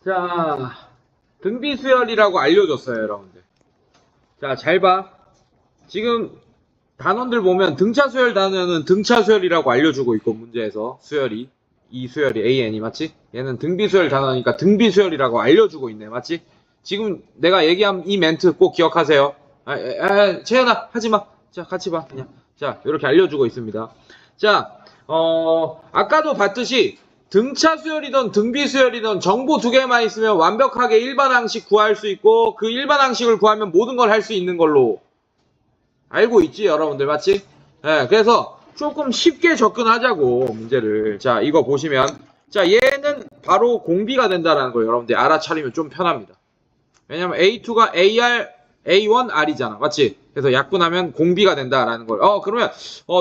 자, 등비수열이라고 알려줬어요, 여러분들. 자, 잘 봐. 지금 단원들 보면 등차수열 단어는 등차수열이라고 알려주고 있고, 문제에서 수열이. 이 수열이 AN이 맞지? 얘는 등비수열 단어니까 등비수열이라고 알려주고 있네, 맞지? 지금 내가 얘기한 이 멘트 꼭 기억하세요. 채연아, 하지마. 자, 같이 봐, 그냥. 자, 이렇게 알려주고 있습니다. 자, 아까도 봤듯이 등차수열이든 등비수열이든 정보 두 개만 있으면 완벽하게 일반항식 구할 수 있고, 그 일반항식을 구하면 모든 걸 할 수 있는 걸로 알고 있지, 여러분들, 맞지? 예, 그래서 조금 쉽게 접근하자고, 문제를. 자, 이거 보시면, 자, 얘는 바로 공비가 된다는 걸 여러분들 알아차리면 좀 편합니다. 왜냐면 A2가 AR, A1R이잖아, 맞지? 그래서 약분하면 공비가 된다라는 걸. 그러면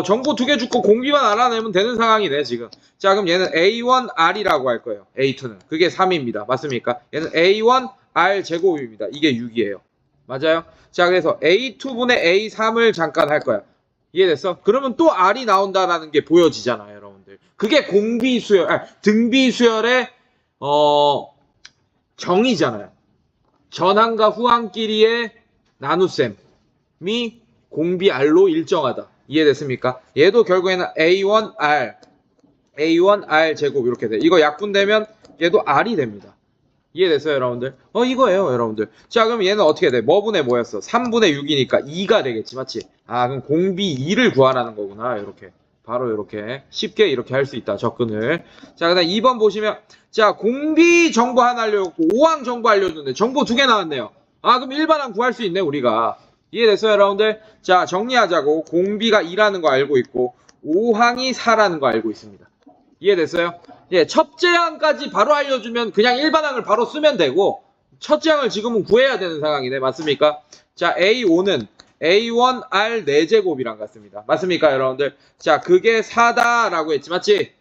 정보 두 개 주고 공비만 알아내면 되는 상황이네, 지금. 자, 그럼 얘는 A1R이라고 할 거예요. A2는. 그게 3입니다. 맞습니까? 얘는 A1R 제곱입니다. 이게 6이에요. 맞아요? 자, 그래서 A2분의 A3을 잠깐 할 거야. 이해됐어? 그러면 또 R이 나온다라는 게 보여지잖아요, 여러분들. 그게 등비수열의 정의잖아요. 전항과 후항끼리의 나눗셈이 공비 R로 일정하다. 이해됐습니까? 얘도 결국에는 A1R 제곱 이렇게 돼. 이거 약분되면 얘도 R이 됩니다. 이해됐어요, 여러분들? 이거예요, 여러분들. 자, 그럼 얘는 어떻게 돼? 뭐분의 뭐였어? 3분의 6이니까 2가 되겠지, 맞지? 그럼 공비 2를 구하라는 거구나, 이렇게. 바로 이렇게 쉽게 이렇게 할 수 있다, 접근을. 자, 그다음 2번 보시면, 자, 공비 정보 하나 알려줬고 5항 정보 알려줬는데 정보 두 개 나왔네요. 그럼 일반항 구할 수 있네, 우리가. 이해됐어요, 여러분들? 자, 정리하자고. 공비가 2라는 거 알고 있고 5항이 4라는 거 알고 있습니다. 이해됐어요? 예, 첫째 항까지 바로 알려주면 그냥 일반항을 바로 쓰면 되고, 첫째 항을 지금은 구해야 되는 상황이네. 맞습니까? 자, A5는 A1R 4제곱이랑 같습니다. 맞습니까, 여러분들? 자, 그게 4다라고 했지, 맞지?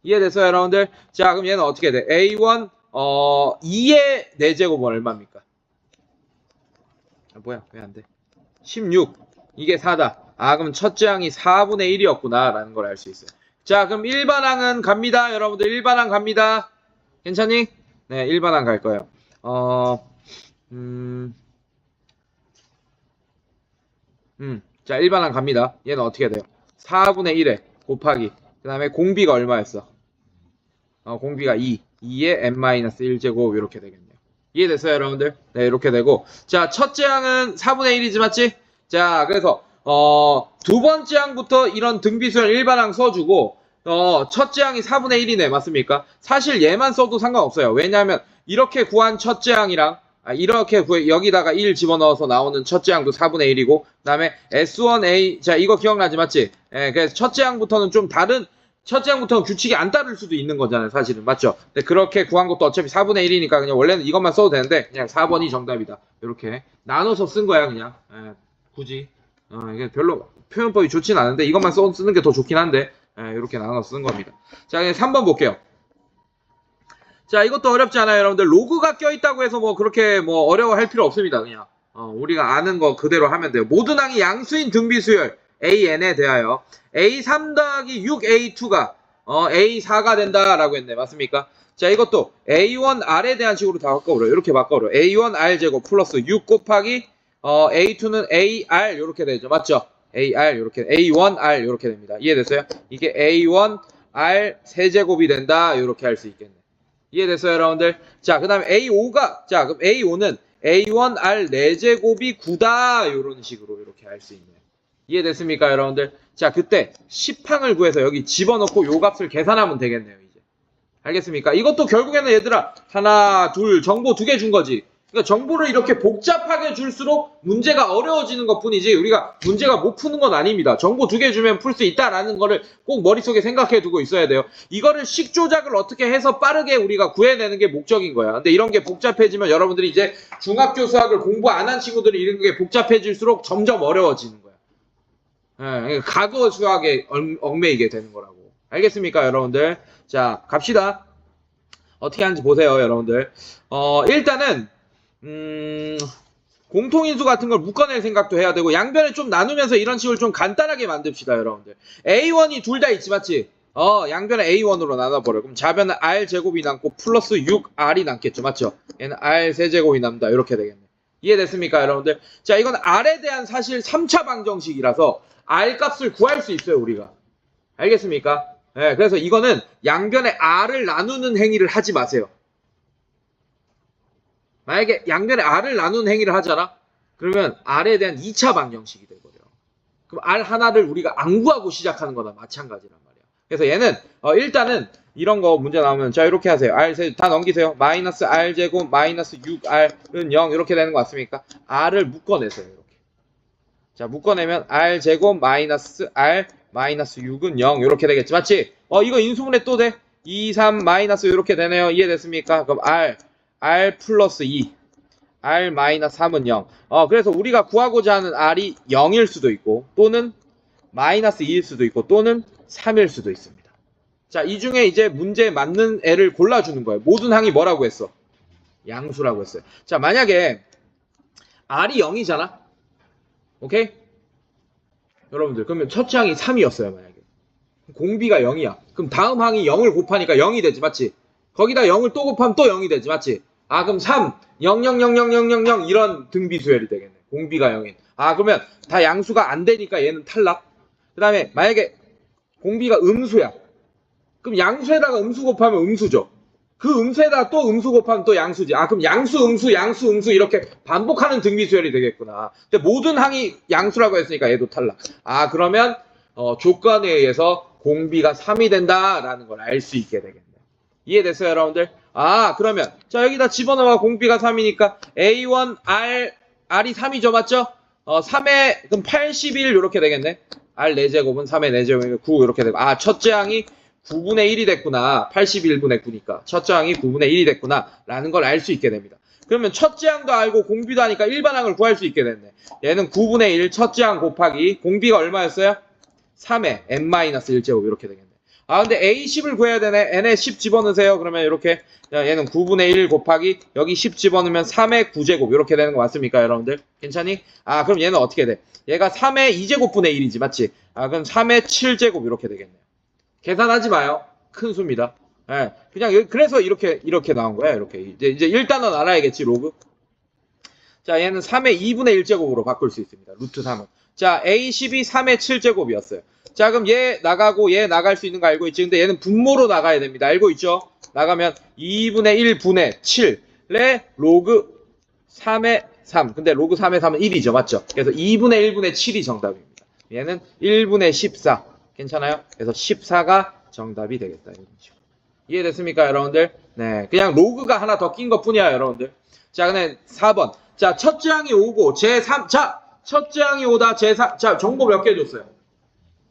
이해됐어요, 여러분들? 자, 그럼 얘는 어떻게 돼? A1, 2의 4제곱은 얼마입니까? 뭐야, 왜 안 돼? 16. 이게 4다. 그럼 첫째 항이 4분의 1이었구나, 라는 걸 알 수 있어요. 자, 그럼 일반항은 갑니다. 여러분들, 일반항 갑니다. 괜찮니? 네, 일반항 갈 거예요. 자, 일반항 갑니다. 얘는 어떻게 돼요? 4분의 1에 곱하기. 그 다음에 공비가 얼마였어? 공비가 2. 2에 n-1제곱 이렇게 되겠네요. 이해됐어요, 여러분들? 네, 이렇게 되고. 자, 첫째 항은 4분의 1이지, 맞지? 자, 그래서 두 번째 항부터 이런 등비수열 일반항 써주고, 첫째 항이 4분의 1이네, 맞습니까? 사실 얘만 써도 상관없어요. 왜냐하면 이렇게 구한 첫째 항이랑 이렇게 여기다가 1 집어넣어서 나오는 첫째 항도 4분의 1이고, 그 다음에 S1A, 자, 이거 기억나지, 맞지? 예, 그래서 첫째 항부터는 좀 다른, 첫째 항부터는 규칙이 안 따를 수도 있는 거잖아요, 사실은. 맞죠? 근데 그렇게 구한 것도 어차피 4분의 1이니까 그냥 원래는 이것만 써도 되는데, 그냥 4번이 정답이다. 이렇게 나눠서 쓴 거야, 그냥. 예, 굳이. 이게 별로 표현법이 좋진 않은데, 이것만 쓰는 게 더 좋긴 한데, 이렇게 나눠서 쓴 겁니다. 자, 그냥 3번 볼게요. 자, 이것도 어렵지 않아요, 여러분들. 로그가 껴있다고 해서 뭐 그렇게 뭐 어려워할 필요 없습니다, 그냥. 우리가 아는 거 그대로 하면 돼요. 모든 항이 양수인 등비수열 AN에 대하여 A3 더하기 6A2가 A4가 된다라고 했네. 맞습니까? 자, 이것도 A1R에 대한 식으로 다 바꿔버려요. 이렇게 바꿔버려요. A1R 제곱 플러스 6 곱하기 A2는 AR 이렇게 되죠. 맞죠? AR 이렇게 A1R 이렇게 됩니다. 이해됐어요? 이게 A1R 세제곱이 된다. 이렇게 할 수 있겠네. 이해됐어요, 여러분들? 자, 그 다음에 A5가, 자, 그럼 A5는 A1R 4제곱이 9다. 이런 식으로 이렇게 할 수 있네요. 이해됐습니까, 여러분들? 자, 그때 10항을 구해서 여기 집어넣고 요 값을 계산하면 되겠네요, 이제. 알겠습니까? 이것도 결국에는 얘들아, 하나, 둘, 정보 2개 준 거지. 그러니까 정보를 이렇게 복잡하게 줄수록 문제가 어려워지는 것 뿐이지 우리가 문제가 못 푸는 건 아닙니다. 정보 2개 주면 풀 수 있다라는 거를 꼭 머릿속에 생각해 두고 있어야 돼요. 이거를 식 조작을 어떻게 해서 빠르게 우리가 구해내는 게 목적인 거야. 근데 이런 게 복잡해지면 여러분들이 이제 중학교 수학을 공부 안 한 친구들이 이런 게 복잡해질수록 점점 어려워지는 거야. 과거 수학에 얽매이게 되는 거라고. 알겠습니까, 여러분들? 자, 갑시다. 어떻게 하는지 보세요, 여러분들. 일단은 공통인수 같은 걸 묶어낼 생각도 해야 되고 양변을 좀 나누면서 이런 식으로 좀 간단하게 만듭시다, 여러분들. A1이 둘 다 있지, 맞지? 양변에 A1으로 나눠버려. 그럼 좌변은 R제곱이 남고 플러스 6R이 남겠죠. 맞죠? 얘는 R 세제곱이 남다. 이렇게 되겠네. 이해됐습니까, 여러분들? 자, 이건 R에 대한 사실 3차 방정식이라서 R 값을 구할 수 있어요, 우리가. 알겠습니까? 네, 그래서 이거는 양변에 R을 나누는 행위를 하지 마세요. 만약에 양변에 R을 나누는 행위를 하잖아? 그러면 R에 대한 2차 방정식이 돼버려. 그럼 R 하나를 우리가 안 구하고 시작하는 거나 마찬가지란 말이야. 그래서 얘는 일단은 이런 거 문제 나오면 자 이렇게 하세요. R 다 넘기세요. 마이너스 R 제곱 마이너스 6R은 0 이렇게 되는 거 맞습니까? R을 묶어내세요. 이렇게. 자 묶어내면 R 제곱 마이너스 R 마이너스 6은 0 이렇게 되겠지. 맞지? 이거 인수분해 또 돼. 2, 3 마이너스 이렇게 되네요. 이해됐습니까? 그럼 R 플러스 2 R 마이너스 3은 0. 그래서 우리가 구하고자 하는 R이 0일 수도 있고 또는 마이너스 2일 수도 있고 또는 3일 수도 있습니다. 자, 이 중에 이제 문제에 맞는 애를 골라주는 거예요. 모든 항이 뭐라고 했어? 양수라고 했어요. 자, 만약에 R이 0이잖아? 오케이? 여러분들, 그러면 첫째 항이 3이었어요, 만약에. 공비가 0이야. 그럼 다음 항이 0을 곱하니까 0이 되지, 맞지? 거기다 0을 또 곱하면 또 0이 되지, 맞지? 그럼 3, 0, 0, 0, 0, 0, 0, 0 이런 등비수열이 되겠네. 공비가 0인. 그러면 다 양수가 안 되니까 얘는 탈락. 그 다음에 만약에 공비가 음수야. 그럼 양수에다가 음수 곱하면 음수죠. 그 음수에다가 또 음수 곱하면 또 양수지. 그럼 양수, 음수, 양수, 음수 이렇게 반복하는 등비수열이 되겠구나. 근데 모든 항이 양수라고 했으니까 얘도 탈락. 그러면 조건에 의해서 공비가 3이 된다라는 걸 알 수 있게 되겠네. 이해됐어요, 여러분들? 그러면 자 여기다 집어넣어. 공비가 3이니까 A1 R이 3이죠, 맞죠? 3에 그럼 81 이렇게 되겠네. R 4제곱은 3의 4제곱이니까 9 이렇게 되고 첫째 항이 9분의 1이 됐구나. 81분의 9니까 첫째 항이 9분의 1이 됐구나 라는 걸 알 수 있게 됩니다. 그러면 첫째 항도 알고 공비도 하니까 일반항을 구할 수 있게 됐네. 얘는 9분의 1 첫째 항 곱하기 공비가 얼마였어요? 3의 n-1제곱 이렇게 되겠네. 근데 A10을 구해야 되네. n에 10 집어넣으세요. 그러면 이렇게 얘는 9분의 1 곱하기 여기 10 집어넣으면 3의 9제곱 이렇게 되는 거 맞습니까, 여러분들? 괜찮니? 그럼 얘는 어떻게 돼? 얘가 3의 2제곱분의 1이지, 맞지? 그럼 3의 7제곱 이렇게 되겠네요. 계산하지 마요. 큰 수입니다. 예, 그냥 그래서 이렇게 나온 거야. 이렇게 이제 일단은 알아야겠지, 로그. 자, 얘는 3의 2분의 1제곱으로 바꿀 수 있습니다. 루트 3은. 자, A10이 3의 7제곱이었어요. 자, 그럼 얘 나가고 얘 나갈 수 있는 거 알고 있지? 근데 얘는 분모로 나가야 됩니다. 알고 있죠? 나가면 2분의 1분의 7의 로그 3의 3. 근데 로그 3의 3은 1이죠. 맞죠? 그래서 2분의 1분의 7이 정답입니다. 얘는 1분의 14. 괜찮아요? 그래서 14가 정답이 되겠다. 이런 식으로. 이해됐습니까, 여러분들? 네. 그냥 로그가 하나 더 낀 것 뿐이야, 여러분들. 자, 근데 4번. 자, 첫째 항이 5고, 제3. 자, 첫째 항이 5다, 제3. 자, 정보 몇 개 줬어요?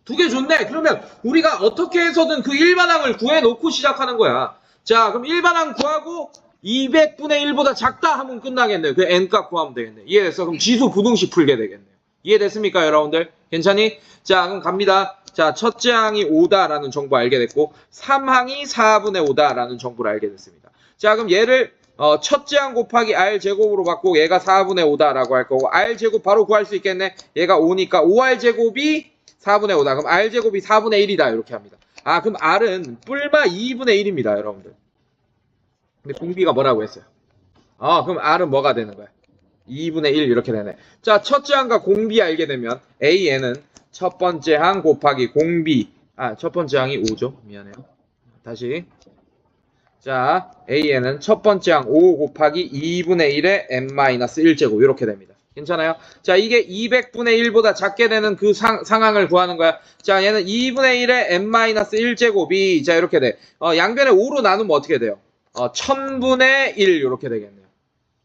2개 줬네. 그러면 우리가 어떻게 해서든 그 일반항을 구해놓고 시작하는 거야. 자, 그럼 일반항 구하고 200분의 1보다 작다 하면 끝나겠네요. 그 n값 구하면 되겠네. 이해됐어? 그럼 지수 부등식 풀게 되겠네요. 이해됐습니까, 여러분들? 괜찮니? 자, 그럼 갑니다. 자, 첫째 항이 5다라는 정보 알게 됐고 3항이 4분의 5다라는 정보를 알게 됐습니다. 자, 그럼 얘를 첫째 항 곱하기 R제곱으로 바꾸고 얘가 4분의 5다라고 할 거고 R제곱 바로 구할 수 있겠네. 얘가 5니까 5R제곱이 4분의 5다. 그럼 R제곱이 4분의 1이다. 이렇게 합니다. 그럼 R은 뿔마 2분의 1입니다. 여러분들. 근데 공비가 뭐라고 했어요? 그럼 R은 뭐가 되는 거야? 2분의 1 이렇게 되네. 자, 첫째 항과 공비 알게 되면 AN은 첫 번째 항 곱하기 공비. 첫 번째 항이 5죠. 미안해요. 다시. 자, AN은 첫 번째 항 5 곱하기 2분의 1의 n-1제곱 이렇게 됩니다. 괜찮아요? 자, 이게 200분의 1보다 작게 되는 그 상항을 구하는 거야. 자, 얘는 2분의 1의 n-1제곱이 자 이렇게 돼. 양변에 5로 나누면 어떻게 돼요? 1000분의 1 이렇게 되겠네요.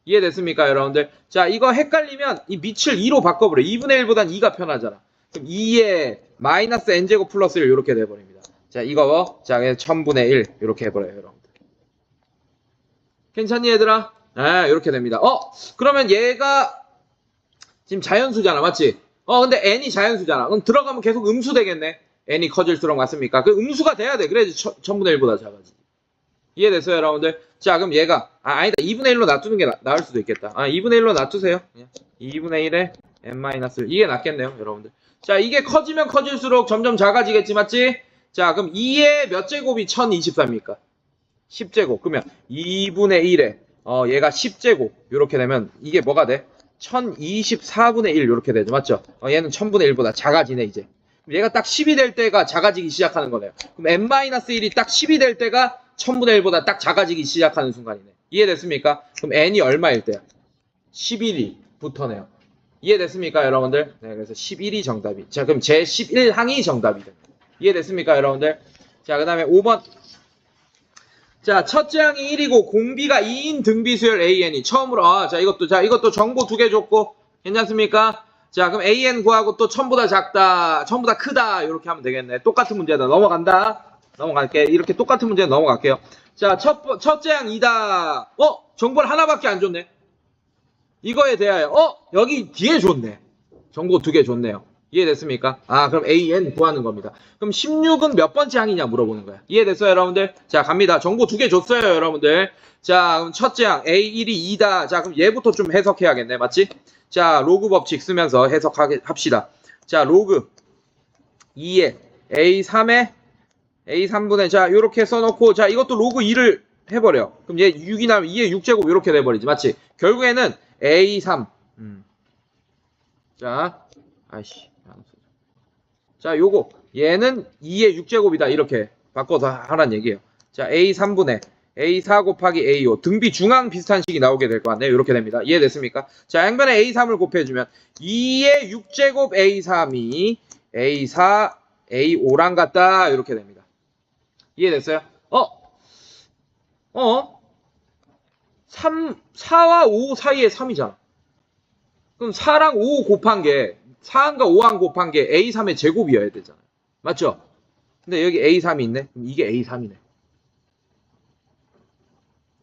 이해됐습니까, 여러분들? 자, 이거 헷갈리면 이 밑을 2로 바꿔버려. 2분의 1보단 2가 편하잖아. 그럼 2에 마이너스 n제곱 플러스 1 이렇게 돼버립니다. 자, 이거 자 1000분의 1 이렇게 해버려요, 여러분들. 괜찮니, 얘들아? 네, 이렇게 됩니다. 그러면 얘가 지금 자연수잖아, 맞지? 근데 n이 자연수잖아. 그럼 들어가면 계속 음수 되겠네. n이 커질수록 맞습니까? 그 음수가 돼야 돼. 그래야지 1000분의 1보다 작아지지. 이해됐어요, 여러분들? 자, 그럼 얘가 아니다. 2분의 1로 놔두는 게 나을 수도 있겠다. 2분의 1로 놔두세요. 2분의 1에 n-1 이게 낫겠네요, 여러분들. 자, 이게 커지면 커질수록 점점 작아지겠지, 맞지? 자, 그럼 2의 몇 제곱이 1024입니까? 10제곱. 그러면 2분의 1에 얘가 10제곱 이렇게 되면 이게 뭐가 돼? 1024분의 1 이렇게 되죠. 맞죠? 얘는 1000분의 1보다 작아지네 이제. 얘가 딱 10이 될 때가 작아지기 시작하는 거네요. 그럼 n-1이 딱 10이 될 때가 1000분의 1보다 딱 작아지기 시작하는 순간이네. 이해됐습니까? 그럼 n이 얼마일 때야? 11이부터네요. 이해됐습니까, 여러분들? 네, 그래서 11이 정답이. 자, 그럼 제 11항이 정답이 됩니다. 이해됐습니까, 여러분들? 자, 그 다음에 5번. 자, 첫째 항이 1이고 공비가 2인 등비수열 AN이 처음으로 자, 이것도 정보 2개 줬고 괜찮습니까? 자, 그럼 AN 구하고 또 1000보다 작다, 1000보다 크다 이렇게 하면 되겠네. 똑같은 문제다. 넘어갈게. 이렇게 똑같은 문제 넘어갈게요. 자, 첫째 항 2다. 정보를 하나밖에 안 줬네. 이거에 대하여 여기 뒤에 줬네. 정보 2개 줬네요. 이해됐습니까? 그럼 AN 구하는 겁니다. 그럼 16은 몇 번째 항이냐 물어보는 거야. 이해됐어요, 여러분들? 자, 갑니다. 정보 2개 줬어요, 여러분들. 자, 그럼 첫째 항 A1이 2다. 자, 그럼 얘부터 좀 해석해야겠네. 맞지? 자, 로그 법칙 쓰면서 해석합시다. 자, 로그 2에 A3분의 자, 요렇게 써놓고 자, 이것도 로그 2를 해버려. 그럼 얘 6이 나면 2의 6제곱 이렇게 돼버리지. 맞지? 결국에는 A3 자, 자, 요거 얘는 2의 6제곱이다 이렇게 바꿔서 하란 얘기예요. 자, A3분의 A4 곱하기 A5 등비 중앙 비슷한 식이 나오게 될 것 같네요. 이렇게 됩니다. 이해됐습니까? 자, 양변에 A3을 곱해주면 2의 6제곱 A3이 A4 A5랑 같다 이렇게 됩니다. 이해됐어요? 4와 5 사이에 3이잖아. 그럼 4랑 5 곱한 게 4항과 5항 곱한 게 A3의 제곱이어야 되잖아요. 맞죠? 근데 여기 A3이 있네. 그럼 이게 A3이네.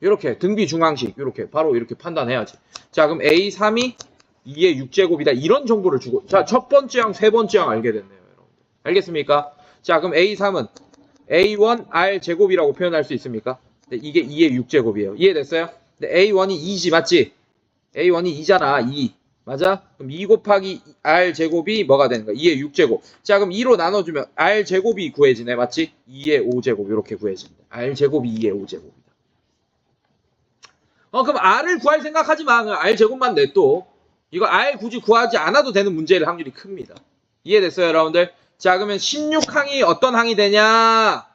이렇게 등비 중앙식 이렇게 바로 이렇게 판단해야지. 자, 그럼 A3이 2의 6제곱이다. 이런 정보를 주고 자, 첫 번째 항, 세 번째 항 알게 됐네요, 여러분. 알겠습니까? 자, 그럼 A3은 A1 R 제곱이라고 표현할 수 있습니까? 근데 이게 2의 6제곱이에요. 이해됐어요? 근데 A1이 2지, 맞지? A1이 2잖아, 2. 맞아? 그럼 2 곱하기 R 제곱이 뭐가 되는 거야? 2의 6제곱. 자, 그럼 2로 나눠주면 R 제곱이 구해지네, 맞지? 2의 5제곱 이렇게 구해집니다. R 제곱이 2의 5제곱이다. 그럼 R을 구할 생각하지 마. 그냥 R 제곱만 냅둬. 이거 R 굳이 구하지 않아도 되는 문제일 확률이 큽니다. 이해됐어요, 여러분들? 자, 그러면 16항이 어떤 항이 되냐?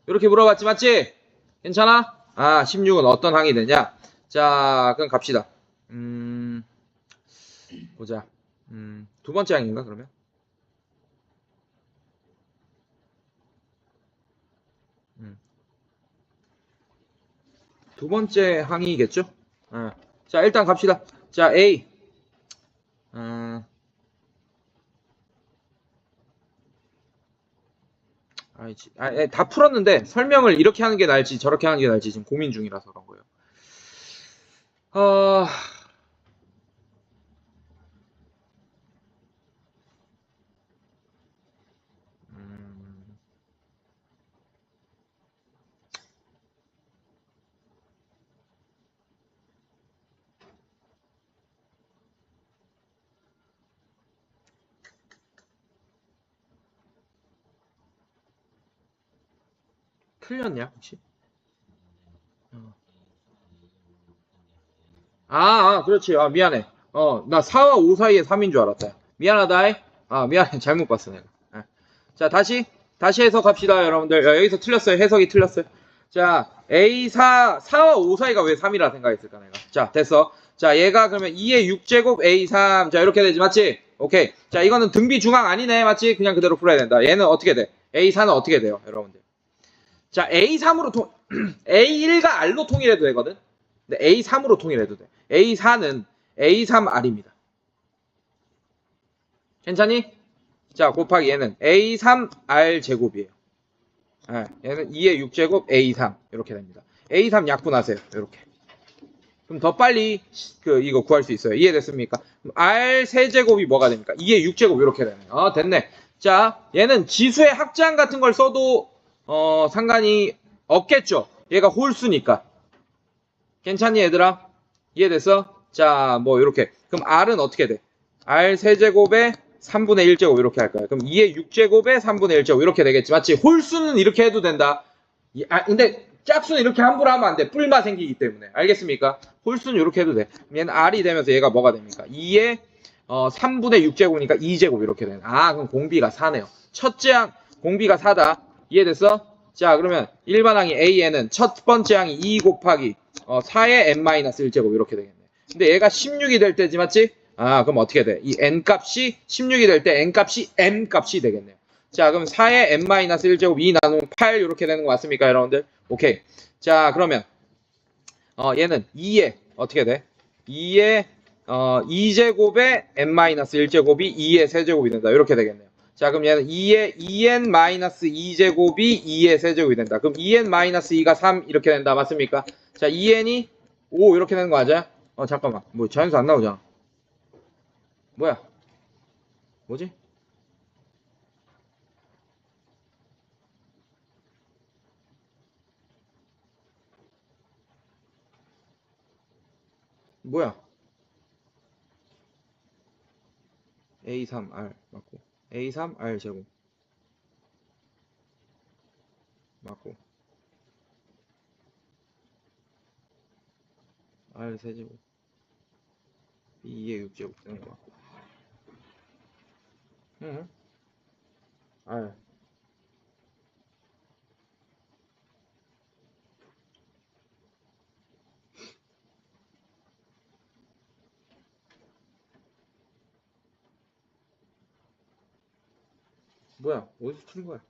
이렇게 물어봤지, 맞지? 괜찮아? 16은 어떤 항이 되냐? 자, 그럼 갑시다. 보자. 두 번째 항인가, 그러면? 두 번째 항이겠죠? 자, 일단 갑시다. 자, A. 다 풀었는데 설명을 이렇게 하는 게 나을지 저렇게 하는 게 나을지 지금 고민 중이라서 그런 거예요. 틀렸냐 혹시? 그렇지. 미안해. 나 4와 5 사이에 3인 줄 알았다. 미안하다. 미안해. 잘못 봤어 내가. 자, 다시 해석합시다, 여러분들. 여기서 틀렸어요. 해석이 틀렸어요. 자, A4와 5 사이가 왜 3이라 생각했을까 내가. 자, 됐어. 자, 얘가 그러면 2의 6제곱 A3. 자, 이렇게 되지, 맞지? 오케이. 자, 이거는 등비 중앙 아니네, 맞지? 그냥 그대로 풀어야 된다. 얘는 어떻게 돼? A4는 어떻게 돼요, 여러분들? 자, A3으로 A1과 R로 통일해도 되거든? 근데 A3으로 통일해도 돼. A4는 A3R입니다. 괜찮니? 자, 곱하기 얘는 A3R 제곱이에요. 얘는 2의 6제곱 A3 이렇게 됩니다. A3 약분하세요. 이렇게. 그럼 더 빨리 이거 구할 수 있어요. 이해됐습니까? R 세제곱이 뭐가 됩니까? 2의 6제곱 이렇게 되네요. 됐네. 자, 얘는 지수의 합장 같은 걸 써도 상관이 없겠죠. 얘가 홀수니까. 괜찮니, 얘들아? 이해됐어? 자, 뭐 이렇게. 그럼 R은 어떻게 돼? R 세제곱에 3분의 1제곱 이렇게 할 거야. 그럼 2의 6제곱에 3분의 1제곱 이렇게 되겠지. 맞지? 홀수는 이렇게 해도 된다. 근데 짝수는 이렇게 함부로 하면 안 돼. 뿔마 생기기 때문에. 알겠습니까? 홀수는 이렇게 해도 돼. 얘는 R이 되면서 얘가 뭐가 됩니까? 2의 3분의 6제곱이니까 2제곱 이렇게 되네. 그럼 공비가 4네요. 첫째 항 공비가 4다. 이해됐어? 자, 그러면 일반항이 A에는 첫 번째 항이 2 곱하기 4의 n-1제곱 이렇게 되겠네. 근데 얘가 16이 될 때지, 맞지? 그럼 어떻게 돼? 이 n값이 16이 될 때 n값이 m값이 되겠네요. 자, 그럼 4의 n-1제곱 2 나누면 8 이렇게 되는 거 맞습니까, 여러분들? 오케이. 자, 그러면 얘는 2에 어떻게 돼? 2의 2제곱에 n-1제곱이 2의 세제곱이 된다. 이렇게 되겠네요. 자, 그럼 얘는 2의 2n-2제곱이 2의 세제곱이 된다. 그럼 2n-2가 3 이렇게 된다. 맞습니까? 자, 2n이 5 이렇게 되는 거 맞아요? 잠깐만. 뭐 자연수 안 나오잖아. 뭐야? 뭐지? 뭐야? A3R 맞고 A3R 제곱 맞고 R 세제곱 B2의 6제곱 되는 거 맞고 응? R 뭐야? 어디서 틀린 거야?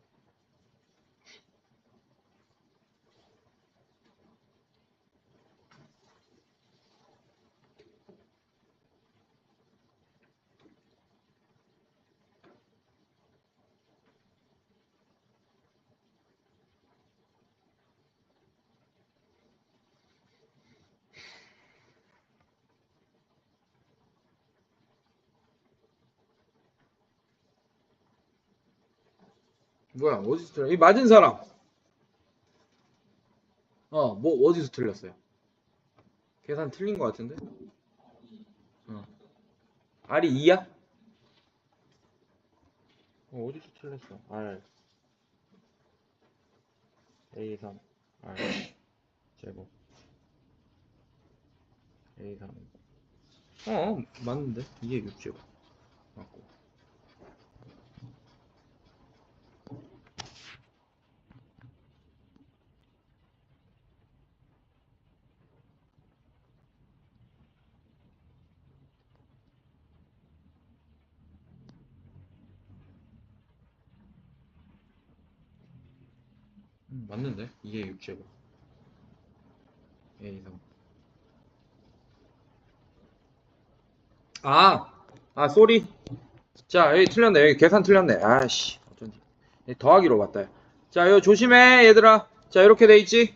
뭐야? 어디서 틀려? 이 맞은 사람. 뭐 어디서 틀렸어요? 계산 틀린 거 같은데? R이 2야? 어디서 틀렸어? R A3 R 제곱 A3 맞는데? 2의 6제곱 맞고 맞는데? 2의 6제곱 A3 쏘리. 자, 여기 틀렸네. 여기 계산 틀렸네. 아씨, 어쩐지. 더하기로 봤다. 자, 이거 조심해, 얘들아. 자, 이렇게 돼 있지?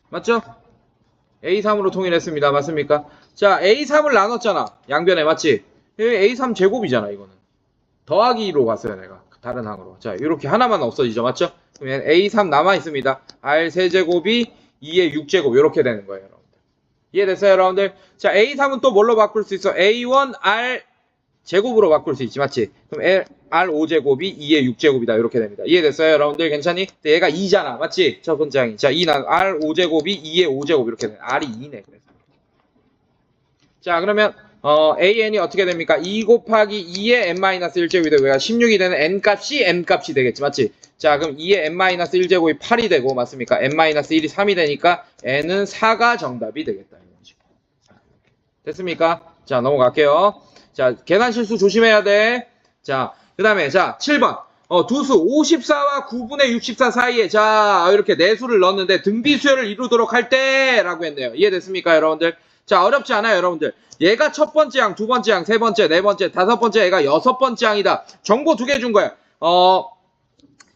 맞죠? A3으로 통일했습니다. 맞습니까? 자, A3을 나눴잖아. 양변에, 맞지? 여기 A3 제곱이잖아, 이거는. 더하기로 봤어요, 내가. 다른 항으로. 자, 이렇게 하나만 없어지죠. 맞죠? 그러면 A3 남아있습니다. R 세제곱이 2의 6제곱. 이렇게 되는 거예요, 여러분들. 이해됐어요, 여러분들? 자, A3은 또 뭘로 바꿀 수 있어? A1, R 제곱으로 바꿀 수 있지, 맞지? 그럼 R5제곱이 2의 6제곱이다. 이렇게 됩니다. 이해됐어요, 여러분들? 괜찮니? 근데 얘가 2잖아. 맞지? 첫 번째 항이. 자, 2는 R5제곱이 2의 5제곱 이렇게 돼. R이 2네. 그래서. 자, 그러면 AN이 어떻게 됩니까? 2 곱하기 2의 n-1제곱이 되고, 16이 되는 n값이 m값이 되겠지, 맞지? 자, 그럼 2의 n-1제곱이 8이 되고, 맞습니까? n-1이 3이 되니까 n은 4가 정답이 되겠다. 이런 식으로. 됐습니까? 자, 넘어갈게요. 자, 계산 실수 조심해야 돼. 자, 그 다음에, 자, 7번. 두수 54와 9분의 64 사이에, 자, 이렇게 내수를 넣었는데 등비수열을 이루도록 할 때, 라고 했네요. 이해됐습니까, 여러분들? 자, 어렵지 않아요, 여러분들. 얘가 첫 번째 항, 두 번째 항, 세 번째, 네 번째, 다섯 번째, 얘가 여섯 번째 항이다. 정보 두 개 준 거예요.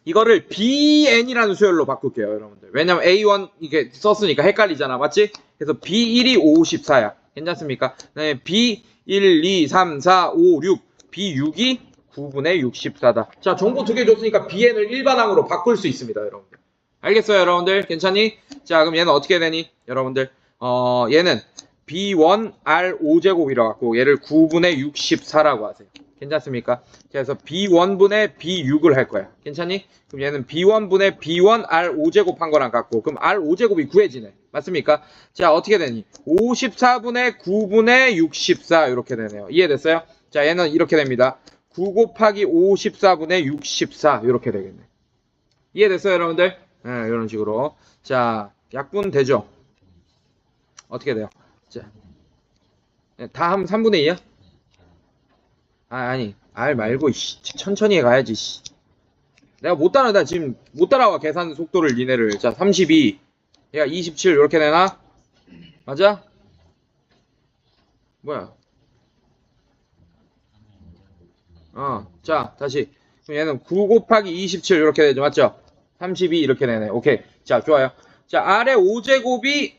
이거를 BN이라는 수열로 바꿀게요, 여러분들. 왜냐면 A1 이게 썼으니까 헷갈리잖아, 맞지? 그래서 B1이 54야. 괜찮습니까? 네, B1, 2, 3, 4, 5, 6, B6이 9분의 64다. 자, 정보 두 개 줬으니까 BN을 일반항으로 바꿀 수 있습니다, 여러분들. 알겠어요, 여러분들? 괜찮니? 자, 그럼 얘는 어떻게 되니? 여러분들, 얘는 B1 R5제곱이라 갖고 얘를 9분의 64라고 하세요. 괜찮습니까? 그래서 B1분의 B6을 할 거야. 괜찮니? 그럼 얘는 B1분의 B1 R5제곱 한 거랑 같고, 그럼 R5제곱이 구해지네. 맞습니까? 자, 어떻게 되니? 54분의 9분의 64 이렇게 되네요. 이해됐어요? 자, 얘는 이렇게 됩니다. 9 곱하기 54분의 64 이렇게 되겠네. 이해됐어요, 여러분들? 네, 이런 식으로. 자, 약분 되죠? 어떻게 돼요? 자, 다 하면 3분의 2야? 아니, R 말고, 천천히 가야지, 내가 못 따라, 나 지금 못 따라와, 계산 속도를, 니네를. 자, 32. 얘가 27, 이렇게 되나? 맞아? 뭐야? 자, 다시. 그럼 얘는 9 곱하기 27, 이렇게 되죠, 맞죠? 32, 이렇게 되네. 오케이. 자, 좋아요. 자, R의 5제곱이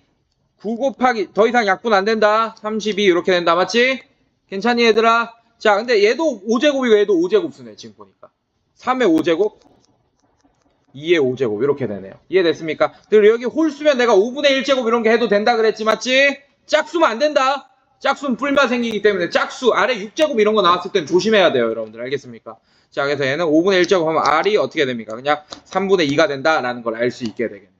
9 곱하기, 더 이상 약분 안 된다. 32, 이렇게 된다, 맞지? 괜찮니, 얘들아? 자, 근데 얘도 5제곱이고 얘도 5제곱수네, 지금 보니까. 3의 5제곱, 2의 5제곱, 이렇게 되네요. 이해됐습니까? 그리고 여기 홀수면 내가 5분의 1제곱 이런 게 해도 된다 그랬지, 맞지? 짝수면 안 된다. 짝수는 뿔만 생기기 때문에 짝수, 아래 6제곱 이런 거 나왔을 땐 조심해야 돼요, 여러분들. 알겠습니까? 자, 그래서 얘는 5분의 1제곱 하면 R이 어떻게 됩니까? 그냥 3분의 2가 된다라는 걸 알 수 있게 되겠네요.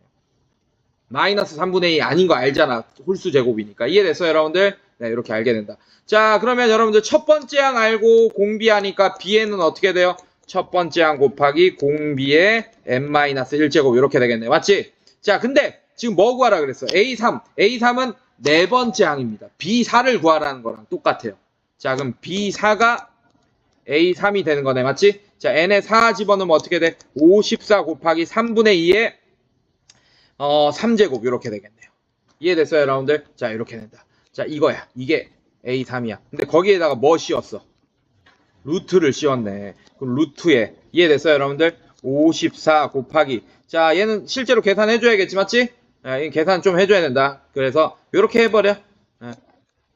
마이너스 3분의 2 아닌 거 알잖아. 홀수 제곱이니까. 이해됐어요, 여러분들? 네, 이렇게 알게 된다. 자, 그러면 여러분들 첫 번째 항 알고 공비하니까 B에는 어떻게 돼요? 첫 번째 항 곱하기 공비의 n-1제곱 이렇게 되겠네. 맞지? 자, 근데 지금 뭐 구하라 그랬어? A3. A3은 네 번째 항입니다. B4를 구하라는 거랑 똑같아요. 자, 그럼 B4가 A3이 되는 거네. 맞지? 자, n에 4 집어넣으면 어떻게 돼? 54 곱하기 3분의 2의 3제곱 이렇게 되겠네요. 이해됐어요, 여러분들? 자, 이렇게 된다. 자, 이거야. 이게 A3이야. 근데 거기에다가 뭐 씌웠어? 루트를 씌웠네. 그럼 루트에 이해됐어요, 여러분들? 54 곱하기. 자, 얘는 실제로 계산해줘야겠지, 맞지? 이 계산 좀 해줘야 된다. 그래서 이렇게 해버려.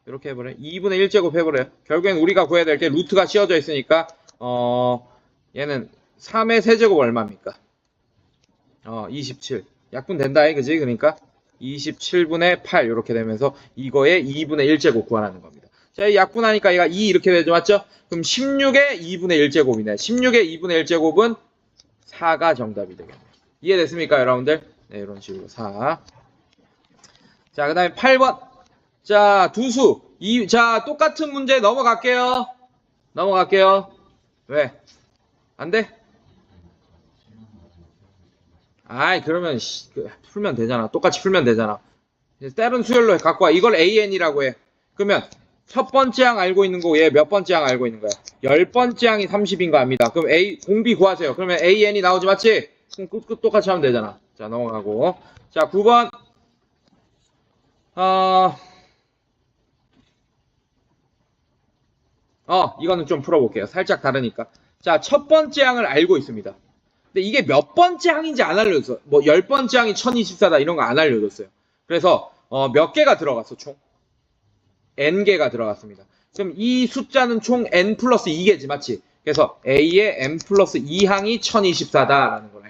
이렇게 해버려. 2분의 1제곱 해버려요. 결국엔 우리가 구해야 될 게 루트가 씌워져 있으니까 얘는 3의 세제곱 얼마입니까? 27. 약분 된다, 그지? 그러니까 27분의 8 이렇게 되면서 이거에 2분의 1제곱 구하라는 겁니다. 자, 약분하니까 얘가 2 이렇게 되죠, 맞죠? 그럼 16의 2분의 1제곱이네. 16의 2분의 1제곱은 4가 정답이 되겠네요. 이해됐습니까, 여러분들? 네, 이런 식으로 4. 자, 그 다음에 8번. 자, 두수. 자, 똑같은 문제 넘어갈게요. 왜? 안 돼? 아이, 그러면 풀면 되잖아. 똑같이 풀면 되잖아. 다른 수열로 갖고 와. 이걸 AN이라고 해. 그러면 첫 번째 항 알고 있는 거고 얘 몇 번째 항 알고 있는 거야? 10번째 항이 30인 거 압니다. 그럼 공비 구하세요. 그러면 AN이 나오지, 맞지? 그럼 끝 똑같이 하면 되잖아. 자, 넘어가고. 자, 9번. 이거는 좀 풀어볼게요. 살짝 다르니까. 자, 첫 번째 항을 알고 있습니다. 근데 이게 몇 번째 항인지 안 알려줬어. 뭐 10번째 항이 1024다 이런 거 안 알려줬어요. 그래서 몇 개가 들어갔어, 총? n개가 들어갔습니다. 그럼 이 숫자는 총 n 플러스 2개지, 맞지? 그래서 a의 n 플러스 2항이 1024다라는 걸